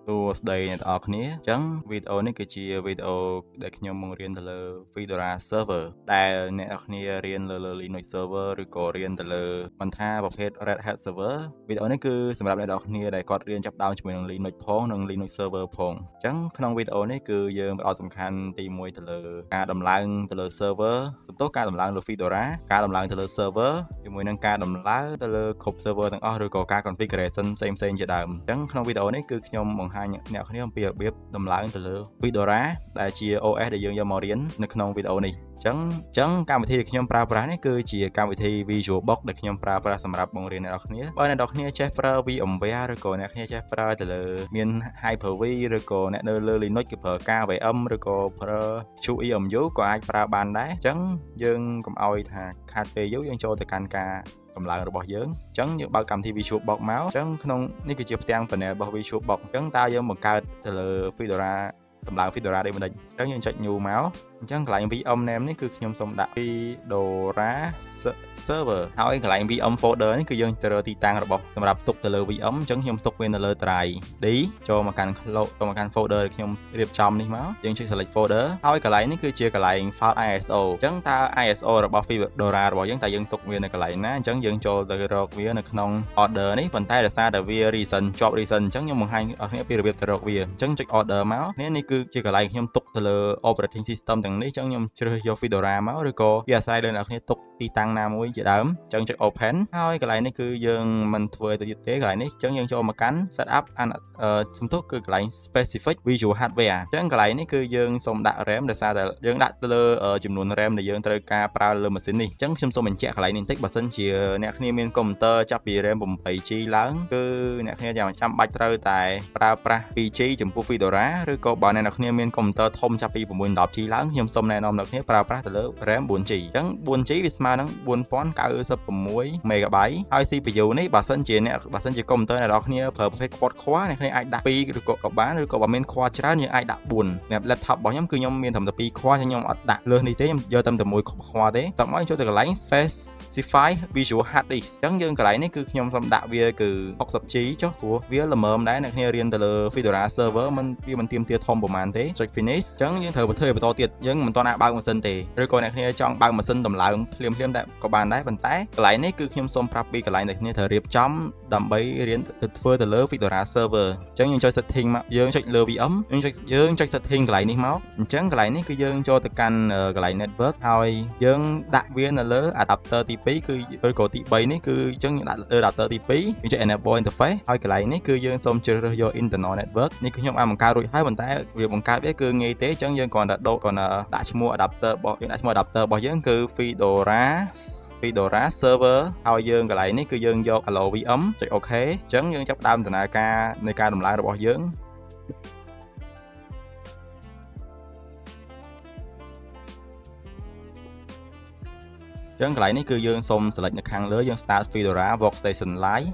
សួស្តីអ្នកទាំងអស់គ្នាអញ្ចឹងវីដេអូនេះគឺជាវីដេអូដែលខ្ញុំបង្រៀនទៅលើ Fedora Server ដែលអ្នកទាំងអស់គ្នារៀនលើ Linux Server ឬក៏រៀនទៅលើមិនថាប្រភេទ Red Hat Server វីដេអូនេះគឺសម្រាប់អ្នកទាំងអស់គ្នាដែលគាត់រៀនចាប់ដើមជាមួយនឹង Linux ផងនិង Linux Server ផងអញ្ចឹងក្នុងវីដេអូនេះគឺយើងផ្ដោតសំខាន់ទី1ទៅលើការដំឡើងទៅលើ server សំទោសការដំឡើងលើ Fedora ការដំឡើងទៅលើ server ជាមួយនឹងការដំឡើងទៅលើគ្រប់ server ទាំងអស់ឬក៏ការ configuration ផ្សេងៗជាដើមអញ្ចឹងក្នុងវីដេអូនេះគឺខ្ញុំបង្ហាញអ្នកគ្នាអំពីរបៀបដំឡើងទៅលើ Fedora ដែលជា OS ដែលយើងយកមករៀននៅក្នុងវីដេអូនេះអញ្ចឹងកម្មវិធីដែលខ្ញុំប្រើប្រាស់នេះគឺជាកម្មវិធី VisualBox ដែលខ្ញុំប្រើប្រាស់សម្រាប់បង្រៀនអ្នកនរគ្នាបើអ្នកនរគ្នាចេះប្រើ VMware ឬក៏អ្នកគ្នាចេះប្រើទៅលើមាន Hyper-V ឬក៏អ្នកនៅលើ Linux គឺប្រើ KVM ឬក៏ប្រើ QEMU ក៏អាចប្រើបានដែរអញ្ចឹងយើងកុំឲ្យថាខាតពេលយើងចូលទៅកាន់ការកម្លាំងរបស់យើងអញ្ចឹងយើងបើកកម្មវិធី VisualBox មកអញ្ចឹងក្នុងនេះគឺជាផ្ទាំង panel របស់ VisualBox អញ្ចឹងតើយើងបង្កើតទៅលើ Fedora ដំឡើង Fedora đây mình định chắc như chạy new máu chẳng lại VM name này cứ nhom xong đặt Fedora server hỏi lại VM folder này cứ dương từ titan rồi bọc xongรับtục từ lơ VM chẳng nhom tục bên lơ trai đi cho mà can folder nhom điệp trong đi máu dương chạy select folder hỏi cái lại này cứ chia cái lại file ISO chẳng ta ISO rồi bọc Fedora rồi chẳng ta dương tục bên cái lại ná chẳng dương cho từ rồi phía nó không order này phần tay là xa từ via reason job reason chẳng nhom một hai ở cái phía từ rồi via chẳng check order máu nên cứ chia cái lại nhom tục từ lơ operating systemទាំងនេះចឹងខ្ញុំជ្រើសយក Fedora មកឬក៏វាអាស្រ័យលើអ្នកគ្នាទុកទីតាំងណាមួយជាដើមចឹងចុច open ហើយកន្លែងនេះគឺយើងមិនធ្វើទៅទៀតទេកន្លែងនេះចឹងយើងចូលមកកាន់ setup សំទោសគឺកន្លែង specific visual hardware ចឹងកន្លែងនេះគឺយើងសូមដាក់ RAM ដោយសារតែយើងដាក់ទៅលើចំនួន RAM ដែលយើងត្រូវការប្រើលើម៉ាស៊ីននេះចឹងខ្ញុំសូមបញ្ជាក់កន្លែងនេះបន្តិចបើសិនជាអ្នកគ្នាមានកុំព្យូទ័រចាប់ពី RAM 8GB ឡើងគឺអ្នកគ្នាចាំបាច់ត្រូវតែប្រើប្រាស់ 2G ចំពោះ Fedora ឬក៏បើអ្នកគ្នាមានកុំព្យូទ័រធំចាប់ពី 6-10G ឡើងខ្ញុំសូមណែនាំអ្នកគ្នាប្រើប្រាស់ទៅលើ RAM 4G អញ្ចឹង 4G វាស្មើនឹង 4096MB ហើយ CPU នេះបើសិនជាកុំព្យូទ័រអ្នកនរគ្នាប្រើប្រភេទ quad core អ្នកគ្នាអាចដាក់2ឬក៏បានឬក៏បើមាន core ច្រើនយើងអាចដាក់4សម្រាប់ laptop របស់ខ្ញុំគឺខ្ញុំមានត្រឹមតែ2 core ខ្ញុំអត់ដាក់លើសនេះទេខ្ញុំយកត្រឹមតែ1 core ទេតោះមកចូលទៅកន្លែង specify visual hard disk អញ្ចឹងយើងកន្លែងនេះគឺខ្ញុំសូមដាក់វាគឺ 60G ចុះព្រោះវាល្មមដែរអ្នកគ្នារៀនទៅលើ Fedora server វាមិនទាមទារធំប្រហែលទេចុច finish អញ្ចឹងយើងត្រូវធ្វើបន្តទៀតយើងមិនទាន់អាចបើកម៉ាស៊ីនទេឬក៏អ្នកគ្នាចង់បើកម៉ាស៊ីនដំឡើងភ្លាមតែក៏បានដែរប៉ុន្តែកន្លែងនេះគឺខ្ញុំសូមប្រាប់ពីកន្លែងដែលគ្នាត្រូវរៀបចំដើម្បីរៀនទៅធ្វើទៅលើ Fedora server អញ្ចឹងយើងចុច setting មកយើងចុចលើ VM យើងចុច setting កន្លែងនេះមកអញ្ចឹងកន្លែងនេះគឺយើងចូលទៅកាន់កន្លែង network ហើយយើងដាក់វានៅលើ adapter ទី2គឺឬក៏ទី3នេះគឺអញ្ចឹងយើងដាក់លើ adapter ទី2យើងចុច enable interface ហើយកន្លែងនេះគឺយើងសូមជ្រើសរើសយក internal network នេះគឺខ្ញុំអាចបង្កើតរួចហើយប៉ុន្តែវាបង្កើតវាគឺងាយទេអញ្ចឹងយើងគ្រាន់តែដាក់ឈ្មោះ adapter របស់យើងគឺ Fedora server ហើយយើងកន្លែងនេះគឺយើងយក allow VM ចុច OK អញ្ចឹងយើងចាប់ផ្ដើមដំណើរការនៃការដំឡើងរបស់យើងអញ្ចឹងកន្លែងនេះគឺយើងសូម select នៅខាងលើយើង start Fedora workstation live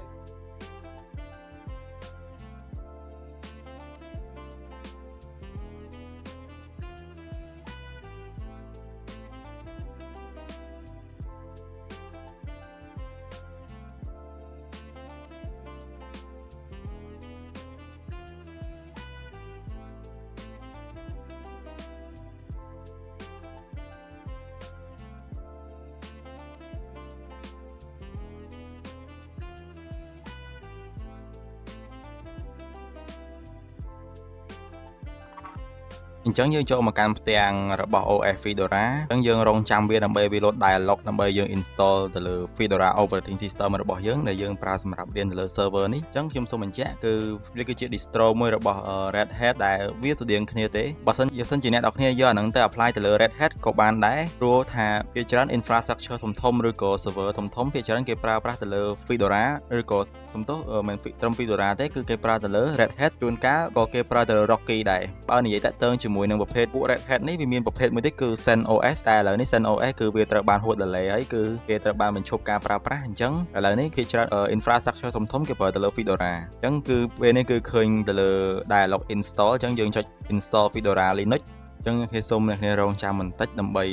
អញ្ចឹងយើងចូលមកកាន់ផ្ទាំងរបស់ OS Fedora អញ្ចឹងយើងរងចាំវាដើម្បីវា load dialog ដើម្បីយើង install ទៅលើ Fedora operating system របស់យើងដែលយើងប្រើសម្រាប់រៀនទៅលើ server នេះអញ្ចឹងខ្ញុំសូមបញ្ជាក់គឺវាគឺជា distro មួយរបស់ Red Hat ដែលវាស្តៀងគ្នាទេបើសិនជាអ្នកនរគ្នាយកអាហ្នឹងទៅ apply ទៅលើ Red Hat ក៏បានដែរព្រោះថាវាច្រើន infrastructure ធំឬក៏ server ធំវាច្រើនគេប្រើប្រាស់ទៅលើ Fedora ឬក៏សំទោសមិនត្រឹម Fedora ទេគឺគេប្រើទៅលើ Red Hat ជួនកាលក៏គេប្រើទៅលើ Rocky ដែរបើនិយាយតាក់ទងជាមួយនឹងប្រភេទពួក Red Hat នេះវាមានប្រភេទមួយទៀតគឺ CentOS តែឥឡូវនេះ CentOS គឺវាត្រូវបានហួត delay ហើយគឺគេត្រូវបានបញ្ឈប់ការប្រើប្រាស់អញ្ចឹងឥឡូវនេះគេច្រើន infrastructure ធំគេប្រើទៅលើ Fedora អញ្ចឹងគឺពេលនេះគឺឃើញទៅលើ dialog install អញ្ចឹងយើងចុច install Fedora Linux អញ្ចឹងគេសូមអ្នកគ្នារងចាំបន្តិចដើម្បី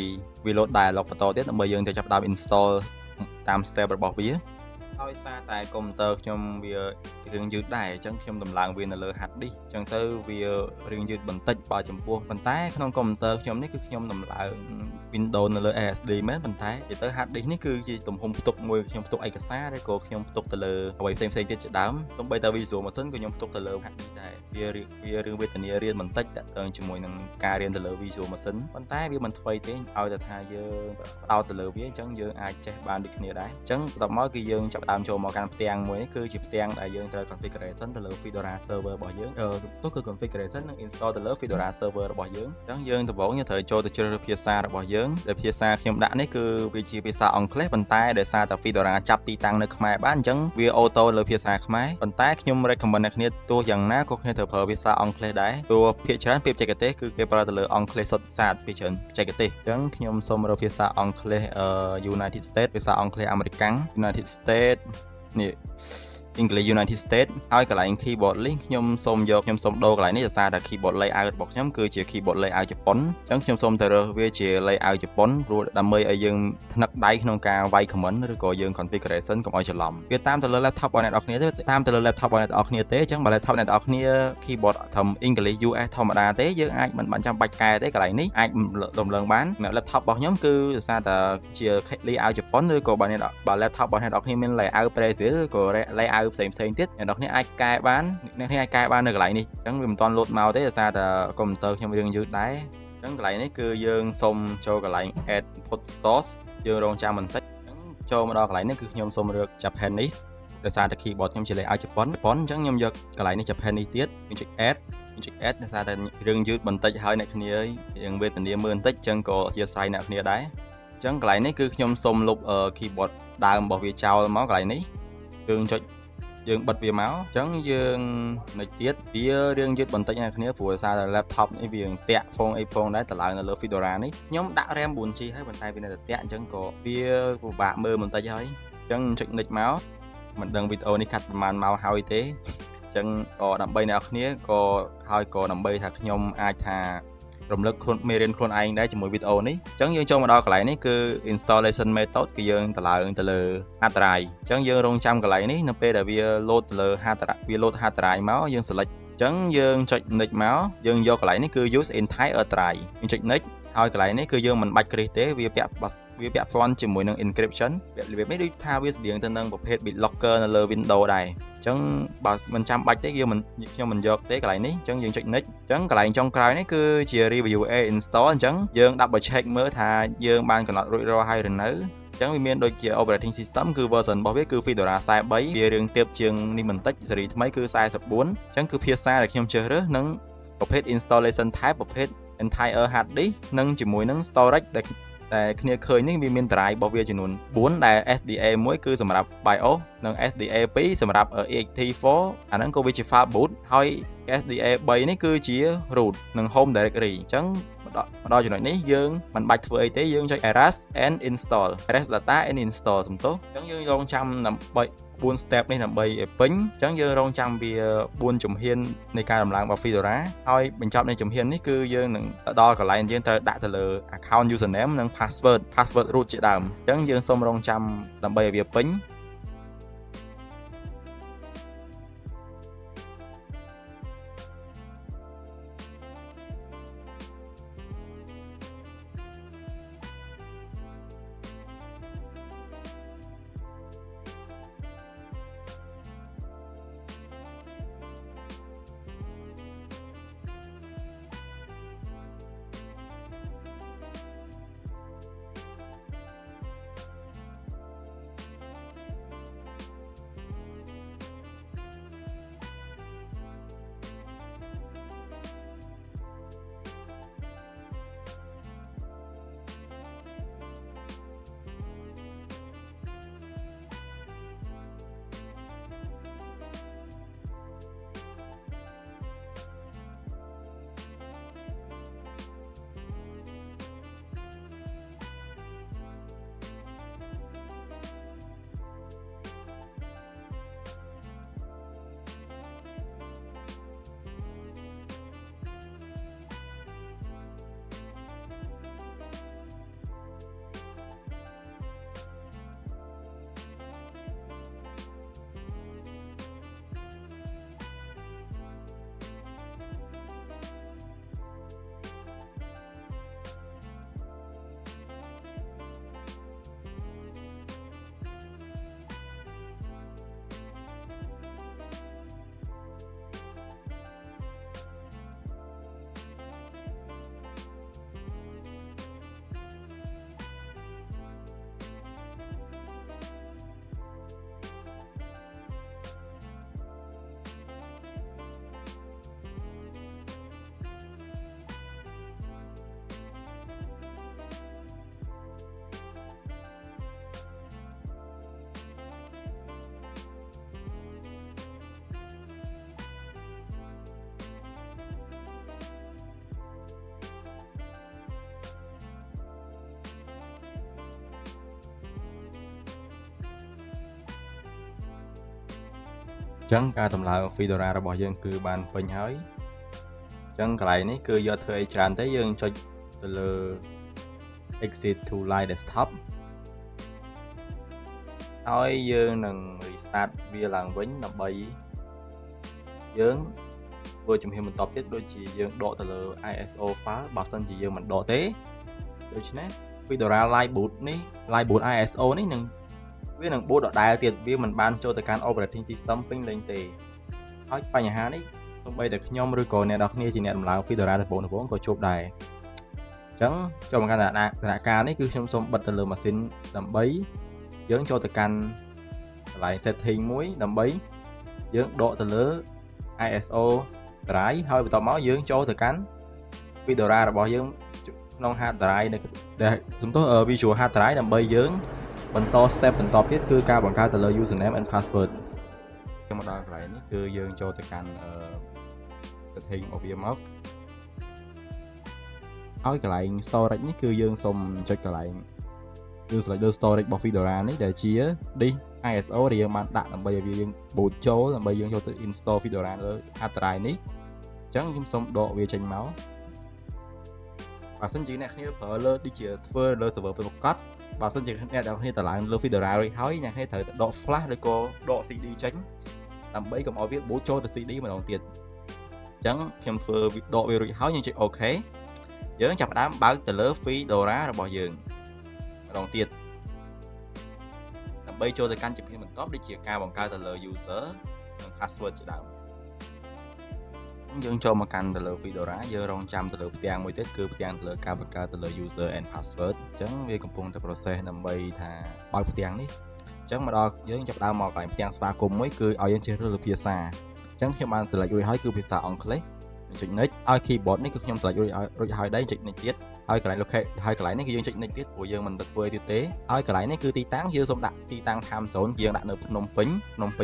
វា load dialog បន្តទៀតដើម្បីយើងទៅចាប់ដើម install តាម step របស់វា ដោយសារតែកុំព្យូទ័រខ្ញុំវារឿងយឺតដែរអញ្ចឹងខ្ញុំដំឡើងវានៅលើ hard disk អញ្ចឹងទៅវារឿងយឺតបន្តិចបើចំពោះប៉ុន្តែក្នុងកុំព្យូទ័រខ្ញុំនេះគឺខ្ញុំដំឡើង Windows នៅលើ SSD មែនប៉ុន្តែនិយាយទៅ hard disk នេះគឺជាទំហំផ្ទុកមួយខ្ញុំផ្ទុកឯកសារឬក៏ខ្ញុំផ្ទុកទៅលើអ្វីផ្សេងៗទៀតជាដើមសូម្បីតែ Visual Machine ក៏ខ្ញុំផ្ទុកទៅលើ hard disk ដែរវារឿងវេទនារៀនបន្តិចតាក់ទងជាមួយនឹងការរៀនទៅលើ Visual Machine ប៉ុន្តែវាមិនថ្មីទេឲ្យតែថាយើងផ្ដោតទៅលើវាអញ្ចឹងយើងអាចចេះបានដូចគ្នាដែរអញ្ចឹងបន្ទាប់មកគឺយើងចាប់ផ្ដើមចូលមកកាន់ផ្ទាំងមួយនេះគឺជាផ្ទាំងដែលយើងត្រូវ configuration ទៅលើ Fedora server របស់យើងទៅគឺ configuration និង install ទៅលើ Fedora server របស់យើងអញ្ចឹងយើងដំបូងយើងត្រូវចូលទៅជ្រើសរើសភាសារបស់យើងដែលភាសាខ្ញុំដាក់នេះគឺវាជាភាសាអង់គ្លេសប៉ុន្តែដោយសារតែ Fedora ចាប់ទីតាំងនៅខ្មែរបានអញ្ចឹងវាអូតូលើភាសាខ្មែរប៉ុន្តែខ្ញុំ recommend អ្នកគ្នាទោះយ៉ាងណាក៏គ្នាត្រូវប្រើភាសាអង់គ្លេសដែរព្រោះភាគច្រើនពាក្យបច្ចេកទេសគឺគេប្រើទៅលើអង់គ្លេសសុទ្ធសាធភាគច្រើនបច្ចេកទេសអញ្ចឹងខ្ញុំសូមរើសភាសាអង់គ្លេសUnited States ភាសាអង់គ្លេសអាមេរិក United States នេះEnglish United States ហើយកន្លែង keyboard link ខ្ញុំសូមដូរកន្លែងនេះដោយសារតែ keyboard layout របស់ខ្ញុំគឺជា keyboard layout ជប៉ុនអញ្ចឹងខ្ញុំសូមទៅរើសវាជា layout ជប៉ុនព្រោះដើម្បីឲ្យយើងថ្នឹកដៃក្នុងការវាយ comment ឬក៏យើង configuration កុំឲ្យច្រឡំវាតាមទៅលើ laptop របស់អ្នកនរគ្នាទេតាមទៅលើ laptop របស់អ្នកនរគ្នាទេអញ្ចឹងបើ laptop អ្នកនរគ្នា keyboard ត្រឹម English US ធម្មតាទេយើងអាចមិនចាំបាច់កែទេកន្លែងនេះអាចរំលងបានសម្រាប់ laptop របស់ខ្ញុំគឺដោយសារតែជា layout ជប៉ុនឬក៏បើ laptop របស់អ្នកនរគ្នាមាន layout Brazil ឬក៏ layout ផ្សេងទៀតអ្នកនរគ្នាអាចកែបាននៅកន្លែងនេះអញ្ចឹងវាមិនទាន់លោតមកទេដោយសារតែកុំព្យូទ័រខ្ញុំរឿងយឺតដែរអញ្ចឹងកន្លែងនេះគឺយើងសុំចូលកន្លែង add input source យើងរងចាំបន្តិចអញ្ចឹងចូលមកដល់កន្លែងនេះគឺខ្ញុំសុំរើស Japanese ដោយសារតែ keyboard ខ្ញុំជា layout ជប៉ុនអញ្ចឹងខ្ញុំយកកន្លែងនេះ Japanese ទៀតខ្ញុំចុច add ដោយសារតែរឿងយឺតបន្តិចហើយអ្នកគ្នាយើងវេទនាមើលបន្តិចអញ្ចឹងក៏អធិស្ឋានអ្នកគ្នាដែរអញ្ចឹងកន្លែងនេះគឺខ្ញុំសុំលុប keyboard ដើមរបស់វាចោលមកកន្លែងនេះយើងបិទវាមកអញ្ចឹងយើងនៅទៀតវារឿងយឺតបន្តិចអ្នកគ្នាព្រោះដោយសារតែ laptop នេះវាតាក់ផងអីផងដែរតឡើងនៅលើ Fedora នេះខ្ញុំដាក់ RAM 4GB ហើយប៉ុន្តែវានៅតែតាក់អញ្ចឹងក៏វាពិបាកមើលបន្តិចហើយអញ្ចឹងចុច next មកមិនដឹងវីដេអូនេះកាត់ប្រហែលម៉ោងហើយទេអញ្ចឹងក៏ដើម្បីអ្នកគ្នាក៏ដើម្បីថាខ្ញុំអាចថារំលឹកមេរៀនខ្លួនឯងដែរជាមួយវីដេអូនេះអញ្ចឹងយើងចូលមកដល់កន្លែងនេះគឺ installation method គឺយើងតឡើងទៅលើ hard drive អញ្ចឹងយើងរងចាំកន្លែងនេះនៅពេលដែលវា load ទៅលើ hard drive មកយើង select អញ្ចឹងយើងចុច next មកយើងយកកន្លែងនេះគឺ use entire drive យើងចុច next ហើយកន្លែងនេះគឺយើងមិនបាច់គ្រីសទេវាពាក់ព័ន្ធជាមួយនឹង encryption របៀបនេះដូចថាវាស្តៀងទៅនឹងប្រភេទ BitLocker នៅលើ Windows ដែរអញ្ចឹងបើមិនចាំបាច់ទេខ្ញុំមិនយកទេកន្លែងនេះអញ្ចឹងយើងចុច next អញ្ចឹងកន្លែងចុងក្រោយនេះគឺជា review install អញ្ចឹងយើង double check មើលថាយើងបានកំណត់រួចរាល់ហើយឬនៅអញ្ចឹងវាមានដូចជា operating system គឺ version របស់វាគឺ Fedora 43វារឿងទាបជាងនេះបន្តិចស៊េរីថ្មីគឺ44អញ្ចឹងគឺភាសាដែលខ្ញុំជ្រើសរើសនិងប្រភេទ installation type ប្រភេទ entire hard disk និងជាមួយនឹង storage តែគ្នាឃើញនេះវាមាន drive របស់វាចំនួន4ដែល SDA 1គឺសម្រាប់ BIOS និង SDA 2សម្រាប់ ext4 អាហ្នឹងក៏វាជា file boot ហើយ SDA 3នេះគឺជា root និង home directory អញ្ចឹងមកដល់ចំណុចនេះយើងមិនបាច់ធ្វើអីទេយើងចុច erase and install erase data and install សំទោសអញ្ចឹងយើងរងចាំដើម្បី4 step នេះដើម្បីឲ្យពេញអញ្ចឹងយើងរងចាំវា4ជំហាននៃការដំឡើងរបស់ Fedora ហើយបញ្ចប់នៃជំហាននេះគឺយើងនឹងទៅដល់កន្លែងយើងត្រូវដាក់ទៅលើ account username និង password root ជាដើមអញ្ចឹងយើងសូមរងចាំដើម្បីឲ្យវាពេញ ចឹងការតម្លើង Fedora របស់យើងគឺបានពេញហើយចឹងកន្លែងនេះគឺយកធ្វើអីច្រើនទេយើងចុចទៅលើ exit to live desktop ហើយយើងនឹង restart វាឡើងវិញដើម្បីយើងធ្វើជំហានបន្តទៀតដូចជាយើងដកទៅលើ ISO file បើសិនជាយើងមិនដកទេដូច្នេះ Fedora Live Boot នេះ Live Boot ISO នេះនឹងវានឹង boot ដដែលទៀតវាមិនបានចូលទៅកាន់ operating system ពេញលេញទេហើយបញ្ហានេះសូម្បីតែខ្ញុំឬក៏អ្នកនរគ្នាជាអ្នកដំឡើង Fedora ដំបូងក៏ជួបដែរអញ្ចឹងចូលមកកាន់ដំណាក់កាលនេះគឺខ្ញុំសូមបិទទៅលើម៉ាស៊ីនដើម្បីយើងចូលទៅកាន់កន្លែង setting មួយដើម្បីយើងដកទៅលើ ISO drive ហើយបន្ទាប់មកយើងចូលទៅកាន់ Fedora របស់យើងក្នុង hard drive ដែលសំទោស visual hard drive ដើម្បីយើងបន្ត step បន្តទៀតគឺការបង្កើតទៅលើ username and password មកដល់កន្លែងនេះគឺយើងចូលទៅកាន់setting របស់វាមកហើយកន្លែង storage នេះគឺយើងសូមចុចកន្លែងគឺ select លើ storage របស់ Fedora នេះដែលជា disk ISO ដែលយើងបានដាក់ដើម្បីឲ្យវាយើង boot ចូលដើម្បីយើងចូលទៅ install Fedora លើ hard drive នេះអញ្ចឹងខ្ញុំសូមដកវាចេញមកបើសិនជាអ្នកគ្នាប្រើលើដូចជាធ្វើលើ server ប្រកបបើសិនជាអ្នកនរគ្នាតម្លើងលើ Fedora រួចហើយអ្នកគ្នាត្រូវដក flash ឬក៏ដក CD ចេញដើម្បីកុំឲ្យវា boot ចូលទៅ CD ម្ដងទៀតអញ្ចឹងខ្ញុំធ្វើដកវារួចហើយយើងចុច OK យើងចាប់ផ្ដើមបើកទៅលើ Fedora របស់យើងម្ដងទៀតដើម្បីចូលទៅកាន់ជំហានបន្ទាប់ដូចជាការបង្កើតទៅលើ user និង password ជាដើមយើងចូលមកកាន់ទៅលើ Fedora យើងរងចាំទៅលើផ្ទាំងមួយទៀតគឺផ្ទាំងទៅលើការបង្កើតទៅលើ user and password អញ្ចឹងវាកំពុងតែ process ដើម្បីថាបើកផ្ទាំងនេះអញ្ចឹងមកដល់យើងចាប់ដើមមកកន្លែងផ្ទាំងស្វាគមន៍មួយគឺឲ្យយើងជ្រើសរើសលើភាសាអញ្ចឹងខ្ញុំបាន select រួចហើយគឺភាសាអង់គ្លេសចុច next ឲ្យ keyboard នេះគឺខ្ញុំ select រួចហើយដែរចុច next ទៀតហើយកន្លែង locate ហើយកន្លែងនេះគឺយើងចុច next ទៀតព្រោះយើងមិនទៅធ្វើទៀតទេហើយកន្លែងនេះគឺទីតាំងយើងសូមដាក់ទីតាំង time zone យើងដាក់នៅភ្នំពេ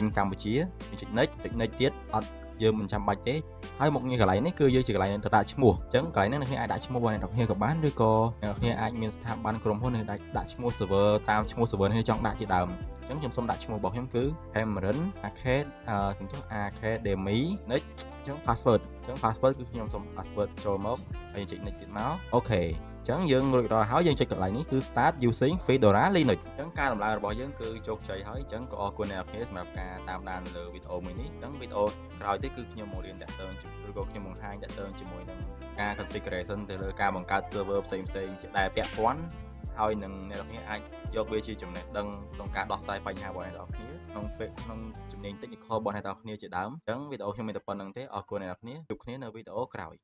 ញកម្ពុជាយើងចុច next ទៀតអត់យើងមិនចាំបាច់ទេហើយមុខងារកន្លែងនេះគឺយើងជាកន្លែងទៅដាក់ឈ្មោះអញ្ចឹងកន្លែងនេះអ្នកគ្នាអាចដាក់ឈ្មោះរបស់អ្នកគ្នាក៏បានឬក៏អ្នកគ្នាអាចមានស្ថាប័នក្រុមហ៊ុននឹងដាក់ឈ្មោះ server តាមឈ្មោះ server នេះចង់ដាក់ជាដើមអញ្ចឹងខ្ញុំសូមដាក់ឈ្មោះរបស់ខ្ញុំគឺ Cameron Academy next អញ្ចឹង password គឺខ្ញុំសូម password ចូលមកហើយចុច next ទៀតមកអូខេអញ្ចឹងយើងរួចរាល់ហើយយើងចុចកន្លែងនេះគឺ start using Fedora Linux អញ្ចឹងការដំឡើងរបស់យើងគឺជោគជ័យហើយអញ្ចឹងក៏អរគុណអ្នកនរគ្នាសម្រាប់ការតាមដានលើវីដេអូមួយនេះអញ្ចឹងវីដេអូក្រោយទៀតគឺខ្ញុំមករៀនតាក់ទងឬក៏ខ្ញុំបង្ហាញតាក់ទងជាមួយនឹងការ configuration ទៅលើការបង្កើត server ផ្សេងៗជាដែលពាក់ព័ន្ធហើយនឹងអ្នកនរគ្នាអាចយកវាជាចំណេះដឹងក្នុងការដោះស្រាយបញ្ហារបស់អ្នកនរគ្នាក្នុងជំនាញ technical របស់អ្នកនរគ្នាជាដើមអញ្ចឹងវីដេអូខ្ញុំមានតែប៉ុណ្្នឹងទេអរគុណអ្នកនរគ្នាជួបគ្នានៅវីដេអូក្រោយ